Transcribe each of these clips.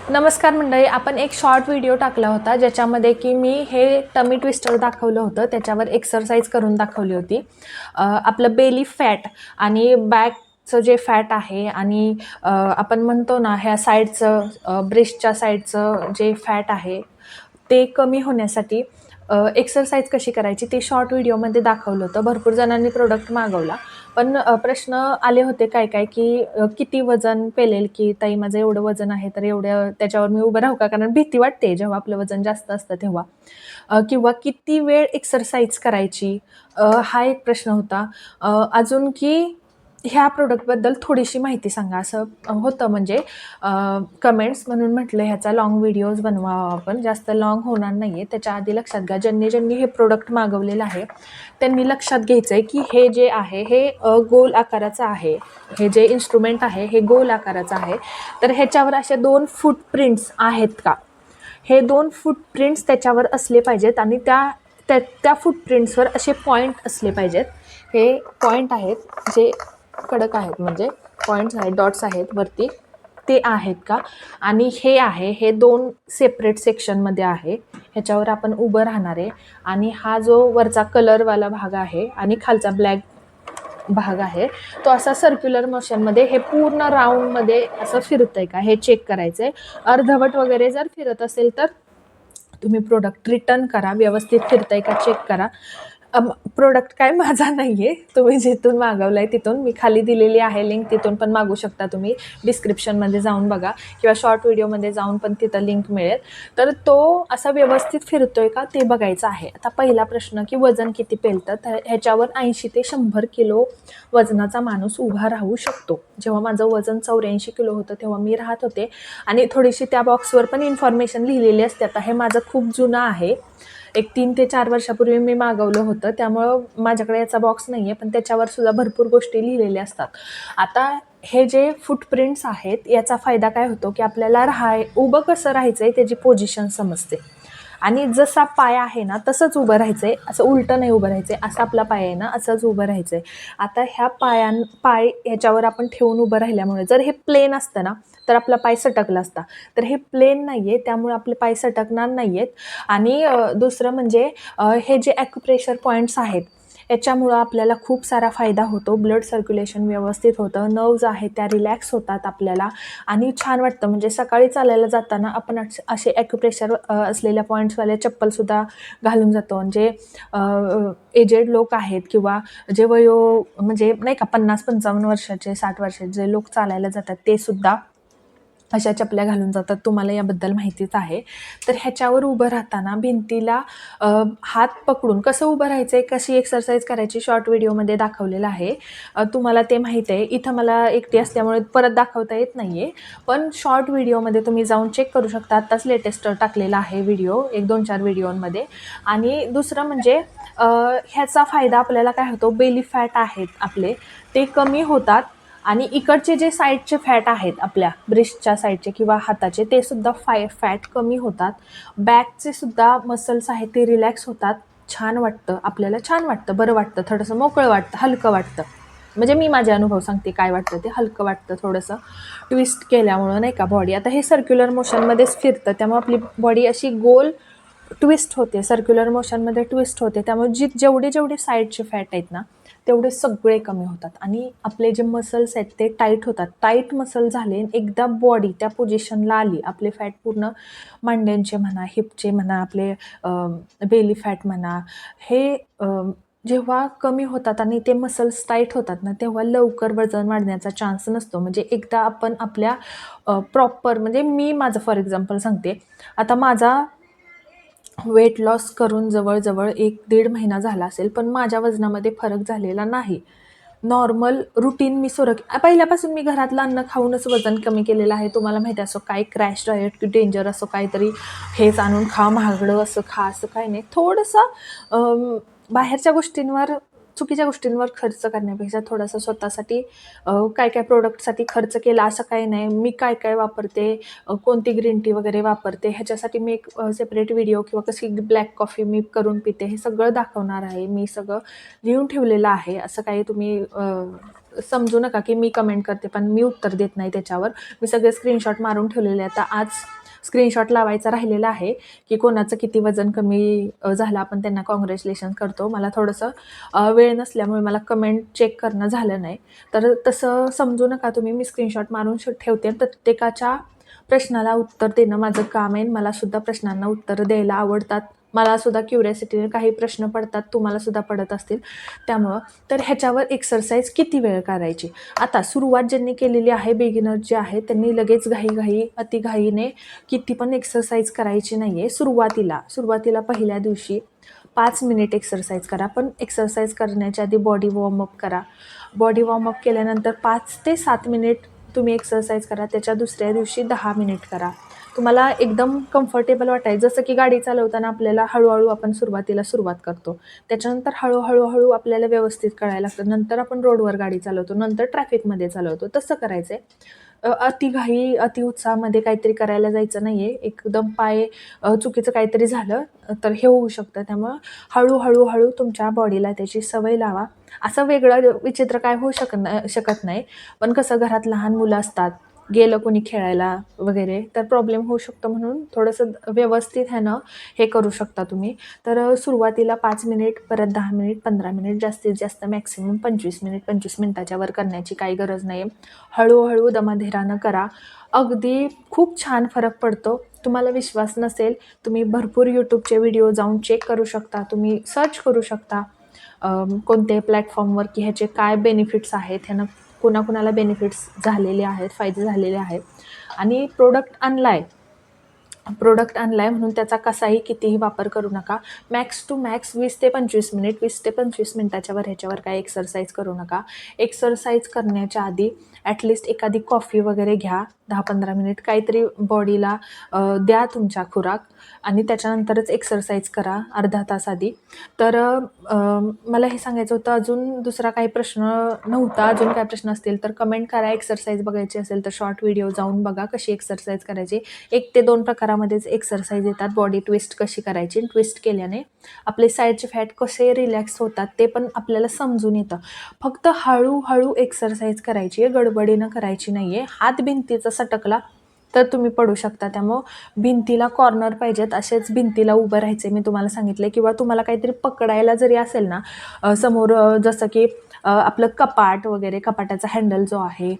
नमस्कार मंडळी, आपण एक शॉर्ट व्हिडिओ टाकला होता ज्याच्यामध्ये की मी हे टमी ट्विस्टर दाखवलं होतं, त्याच्यावर एक्सरसाइज करून दाखवली होती. आपलं बेली फॅट आणि बॅकचं जे फॅट आहे आणि आपण म्हणतो ना ह्या साईडचं ब्रेस्टच्या साईडचं जे फॅट आहे ते कमी होण्यासाठी एक्सरसाइज कशी करायची ते शॉर्ट व्हिडिओमध्ये दाखवलं होतं. भरपूर जणांनी प्रोडक्ट मागवला. पण प्रश्न आले होते काय की किती वजन पेलेल, की ताई माझं एवढं वजन आहे तर एवढं त्याच्यावर मी उभं राहू का? कारण भीती वाटते जेव्हा आपलं वजन जास्त असतं तेव्हा. किंवा किती वेळ एक्सरसाइज करायची, हा एक प्रश्न होता. अजून की ह्या प्रोडक्टबद्दल थोडीशी माहिती सांगा असं होतं. म्हणजे कमेंट्स म्हणून म्हटलं ह्याचा लाँग व्हिडिओज बनवावा आपण. जास्त लाँग होणार नाही आहे. त्याच्या आधी लक्षात घ्या, ज्यांनी हे प्रोडक्ट मागवलेलं आहे त्यांनी लक्षात घ्यायचं आहे की हे जे आहे हे गोल आकाराचं आहे. हे जे इन्स्ट्रुमेंट आहे हे गोल आकाराचं आहे. तर ह्याच्यावर असे 2 फूटप्रिंट्स आहेत का? हे 2 फूटप्रिंट्स त्याच्यावर असले पाहिजेत आणि त्या त्या त्या फूटप्रिंट्सवर असे पॉईंट असले पाहिजेत. हे पॉईंट आहेत जे कडक आहेत, म्हणजे पॉईंट्स आहेत, डॉट्स आहेत वरती, ते आहेत का? आणि हे आहे, हे 2 सेपरेट सेक्शनमध्ये आहे. ह्याच्यावर आपण उभं राहणार आहे आणि हा जो वरचा कलरवाला भाग आहे आणि खालचा ब्लॅक भाग आहे तो असा सर्क्युलर मोशनमध्ये हे पूर्ण राऊंडमध्ये असं फिरतंय का हे चेक करायचं आहे. अर्धवट वगैरे जर फिरत असेल तर तुम्ही प्रोडक्ट रिटर्न करा. व्यवस्थित फिरतंय का चेक करा. प्रोडक्ट काय माझा नाही आहे, तुम्ही जिथून मागवलं आहे तिथून मी खाली दिलेली आहे लिंक, तिथून पण मागू शकता तुम्ही. डिस्क्रिप्शनमध्ये जाऊन बघा किंवा शॉर्ट व्हिडिओमध्ये जाऊन पण तिथं लिंक मिळेल. तर तो असा व्यवस्थित फिरतोय का ते बघायचं आहे. आता पहिला प्रश्न की वजन किती पेलतं, तर ह्याच्यावर 80 ते 100 किलो वजनाचा माणूस उभा राहू शकतो. जेव्हा माझं वजन 84 किलो होतं तेव्हा मी राहत होते आणि थोडीशी त्या बॉक्सवर पण इन्फॉर्मेशन लिहिलेली असते. आता हे माझं खूप जुनं आहे, एक 3 ते 4 वर्षापूर्वी मी मागवलं होतं, त्यामुळं माझ्याकडे याचा बॉक्स नाही आहे, पण त्याच्यावर सुद्धा भरपूर गोष्टी लिहिलेल्या असतात. आता हे जे फूटप्रिंट्स आहेत याचा फायदा काय होतो की आपल्याला उभं कसं राहायचं आहे त्याची पोझिशन समजते आणि जसा पाय आहे ना तसंच उभं राहायचं आहे, असं उलटं नाही उभं राहायचं आहे. असा आपला पाय आहे ना असंच उभं राहायचं आहे. आता ह्या पाय ह्याच्यावर आपण ठेवून उभं राहिल्यामुळे जर हे प्लेन असतं ना तर आपला पाय सटकला असता. तर हे प्लेन नाही आहे त्यामुळे आपले पाय सटकणार नाही आहेत. आणि दुसरं म्हणजे हे जे ॲक्युप्रेशर पॉईंट्स आहेत याच्यामुळं आपल्याला खूप सारा फायदा होतो. ब्लड सर्क्युलेशन व्यवस्थित होतं, नर्व्ज आहेत त्या रिलॅक्स होतात आपल्याला आणि छान वाटतं. म्हणजे सकाळी चालायला जाताना आपण असे ॲक्युप्रेशर असलेल्या पॉईंट्सवाले चप्पलसुद्धा घालून जातो. म्हणजे एजेड लोक आहेत किंवा जे म्हणजे नाही का 50-55 वर्षाचे 60 वर्षाचे जे लोक चालायला जातात ते सुद्धा अशा चपल्या घालून जातात. तुम्हाला याबद्दल माहितीच आहे. तर ह्याच्यावर उभं राहताना भिंतीला हात पकडून कसं उभं राहायचं आहे, कशी एक्सरसाइज करायची शॉर्ट व्हिडिओमध्ये दाखवलेलं आहे. तुम्हाला ते माहीत आहे. इथं मला एकटी असल्यामुळे परत दाखवता येत नाही आहे. पण शॉर्ट व्हिडिओमध्ये तुम्ही जाऊन चेक करू शकता. आत्ताच लेटेस्ट टाकलेला आहे व्हिडिओ, 1-2-4 व्हिडिओमध्ये. आणि दुसरं म्हणजे ह्याचा फायदा आपल्याला काय होतो, बेली फॅट आहेत आपले ते कमी होतात आणि इकडचे जे साईडचे फॅट आहेत आपल्या ब्रेस्टच्या साईडचे किंवा हाताचे ते सुद्धा फॅट कमी होतात. बॅकचे सुद्धा मसल्स आहेत ते रिलॅक्स होतात. छान वाटतं आपल्याला, छान वाटतं, बरं वाटतं, थोडंसं मोकळं वाटतं, हलकं वाटतं. म्हणजे मी माझे अनुभव सांगते काय वाटतं ते. हलकं वाटतं थोडंसं ट्विस्ट केल्यामुळं नाही का बॉडी. आता हे सर्क्युलर मोशनमध्येच फिरतं त्यामुळे आपली बॉडी अशी गोल ट्विस्ट होते, सर्क्युलर मोशनमध्ये ट्विस्ट होते. त्यामुळे जेवढे साईडचे फॅट आहेत ना तेवढे सगळे कमी होतात आणि आपले जे मसल्स आहेत ते टाईट होतात. टाईट मसल झाले, एकदा बॉडी त्या पोझिशनला आली, आपले फॅट पूर्ण मांड्यांचे म्हणा, हिपचे म्हणा, आपले बेली फॅट म्हणा, हे जेव्हा कमी होतात आणि ते मसल्स टाईट होतात ना तेव्हा लवकर वजन वाढण्याचा चान्स नसतो. म्हणजे एकदा आपण आपल्या प्रॉपर, म्हणजे मी माझं फॉर एक्झाम्पल सांगते. आता माझा वेट लॉस करून जवळजवळ 1-1.5 महिना झाला असेल, पण माझ्या वजनामध्ये फरक झालेला नाही. नॉर्मल रुटीन मी पहिल्यापासून मी घरातलं अन्न खाऊनच वजन कमी केलेलं आहे. तुम्हाला माहिती असो काय क्रॅश डाएट की डेंजर असो काहीतरी, हेच आणून खा, महागडं असं खा, असं काही नाही. थोडंसं बाहेरच्या गोष्टींवर चुकीच्या गोष्टींवर खर्च करण्यापेक्षा थोडासा स्वतःसाठी काय काय प्रोडक्टसाठी खर्च केला असं काही नाही. मी काय काय वापरते, कोणती ग्रीन टी वगैरे वापरते, ह्याच्यासाठी मी एक सेपरेट व्हिडिओ किंवा कशी ब्लॅक कॉफी मी करून पिते हे सगळं दाखवणार आहे. मी सगळं लिहून ठेवलेलं आहे. असं काही तुम्ही समजू नका की मी कमेंट करते पण मी उत्तर देत नाही त्याच्यावर. मी सगळे स्क्रीनशॉट मारून ठेवलेले आहे. आता आज स्क्रीनशॉट लावायचा राहिलेला आहे की कोणाचं किती वजन कमी झालं, आपण त्यांना कॉंग्रॅच्युलेशन करतो. मला थोडंसं वेळ नसल्यामुळे मला कमेंट चेक करणं झालं नाही, तर तसं समजू नका तुम्ही. मी स्क्रीनशॉट मारून ठेवते. प्रत्येकाच्या प्रश्नाला उत्तर देणं माझं काम आहे. मलासुद्धा प्रश्नांना उत्तर द्यायला आवडतात. मलासुद्धा क्युरिओसिटीने काही प्रश्न पडतात, तुम्हालासुद्धा पडत असतील. त्यामुळं तर ह्याच्यावर एक्सरसाइज किती वेळ करायची. आता सुरुवात ज्यांनी केलेली आहे, बिगिनर जे आहे, त्यांनी लगेच अतिघाईने किती पण एक्सरसाइज करायची नाही आहे. सुरुवातीला पहिल्या दिवशी 5 मिनिट एक्सरसाइज करा. पण एक्सरसाइज करण्याच्या आधी बॉडी वॉर्मअप करा. बॉडी वॉर्मअप केल्यानंतर 5 ते 7 मिनिट तुम्ही एक्सरसाइज करा. त्याच्या दुसऱ्या दिवशी 10 मिनिट करा. तुम्हाला एकदम कम्फर्टेबल वाटायचं, जसं की गाडी चालवताना आपल्याला हळूहळू आपण सुरुवात करतो. त्याच्यानंतर हळूहळू आपल्याला व्यवस्थित कळायला लागतं. नंतर आपण रोडवर गाडी चालवतो, नंतर ट्रॅफिकमध्ये चालवतो. तसं करायचं आहे. अतिउत्साहामध्ये काहीतरी करायला जायचं नाही आहे. एकदम चुकीचं काहीतरी झालं तर हे होऊ शकतं. त्यामुळं हळू तुमच्या बॉडीला त्याची सवय लावा. असं वेगळं विचित्र काय होऊ शकत नाही. पण कसं घरात लहान मुलं असतात, गेलं कोणी खेळायला वगैरे तर प्रॉब्लेम होऊ शकतो. म्हणून थोडंसं व्यवस्थित ह्यानं हे करू शकता तुम्ही. तर सुरुवातीला 5 मिनिट, परत 10 मिनिट, 15 मिनिट, जास्तीत जास्त मॅक्सिमम 25 मिनिट. 25 मिनिटाच्या वर करण्याची काही गरज नाही. हळूहळू दमाधीरानं करा. अगदी खूप छान फरक पडतो. तुम्हाला विश्वास नसेल, तुम्ही भरपूर यूट्यूबचे व्हिडिओ जाऊन चेक करू शकता. तुम्ही सर्च करू शकता कोणत्याही प्लॅटफॉर्मवर की ह्याचे काय बेनिफिट्स आहेत, ह्यानं कुणाकुणाला बेनिफिट्स झालेले आहेत, फायदे झालेले आहेत. आणि प्रोडक्ट आणलाय म्हणून त्याचा कसाही कितीही वापर करू नका. मॅक्स टू मॅक्स 20 ते 25 मिनिट, 20 ते 25 मिनिटाच्या वर ह्याच्यावर काय एक्सरसाइज करू नका. एक्सरसाइज करण्याच्या आधी ॲटलिस्ट एखादी कॉफी वगैरे घ्या. 10-15 मिनिट काहीतरी बॉडीला द्या तुमच्या खुराक, आणि त्याच्यानंतरच एक्सरसाइज करा अर्धा तास आधी. तर मला हे सांगायचं होतं. अजून दुसरा काही प्रश्न नव्हता. अजून काय प्रश्न असतील तर कमेंट करा. एक्सरसाइज बघायची असेल तर शॉर्ट व्हिडिओ जाऊन बघा कशी एक्सरसाइज करायची. 1 ते 2 प्रकारामध्येच एक्सरसाइज येतात. बॉडी ट्विस्ट कशी करायची, ट्विस्ट केल्याने आपले साईडचे फॅट कसे रिलॅक्स होतात ते पण आपल्याला समजून येतं. फक्त हळूहळू एक्सरसाइज करायची आहे, गडबडीनं करायची नाही आहे. हात भिंतीचा सटकला तर तुम्ही पडू शकता. त्यामुळं भिंतीला कॉर्नर पाहिजेत, असेच भिंतीला उभं राहायचे मी तुम्हाला सांगितले. किंवा तुम्हाला काहीतरी पकडायला जरी असेल ना समोर, जसं की आपलं कपाट वगैरे, कपाटाचा हँडल जो आहे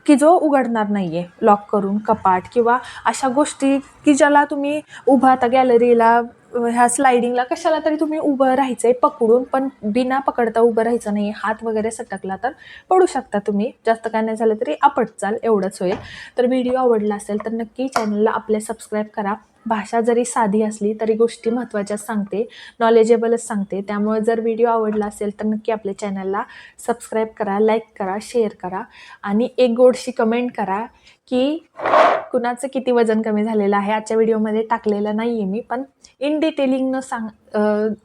की जो उघडणार नाही आहे लॉक करून कपाट, किंवा अशा गोष्टी की ज्याला तुम्ही उभं, आता गॅलरीला ह्या स्लायडिंगला कशाला तरी तुम्ही उभं राहायचं आहे पकडून, पण बिना पकडता उभं राहायचं नाही. हात वगैरे सटकला तर पडू शकता तुम्ही. जास्त काय नाही झालं तरी आपटचाल, एवढंच होईल. तर व्हिडिओ आवडला असेल तर नक्की चॅनलला आपल्या सबस्क्राईब करा. भाषा जरी साधी असली तरी गोष्टी महत्त्वाच्याच सांगते, नॉलेजेबलच सांगते. त्यामुळे जर व्हिडिओ आवडला असेल तर नक्की आपल्या चॅनलला सबस्क्राईब करा, लाईक करा, शेअर करा, आणि एक गोडशी कमेंट करा की कुणाचं किती वजन कमी झालेलं आहे. आजच्या व्हिडिओमध्ये टाकलेलं नाही आहे मी, पण इन डिटेलिंगनं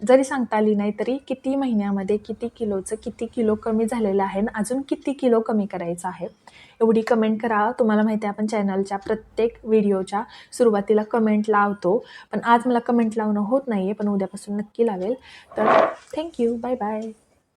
जरी सांगता आली नाही तरी किती महिन्यामध्ये किती किलो कमी झालेलं आहे आणि अजून किती किलो कमी करायचं आहे, एवढी कमेंट करा. तुम्हाला माहिती आहे आपण चॅनलच्या प्रत्येक व्हिडिओच्या सुरुवातीला कमेंट लावतो, पण आज मला कमेंट लावणं होत नाही आहे, पण उद्यापासून नक्की लावेल. तर थँक्यू, बाय बाय.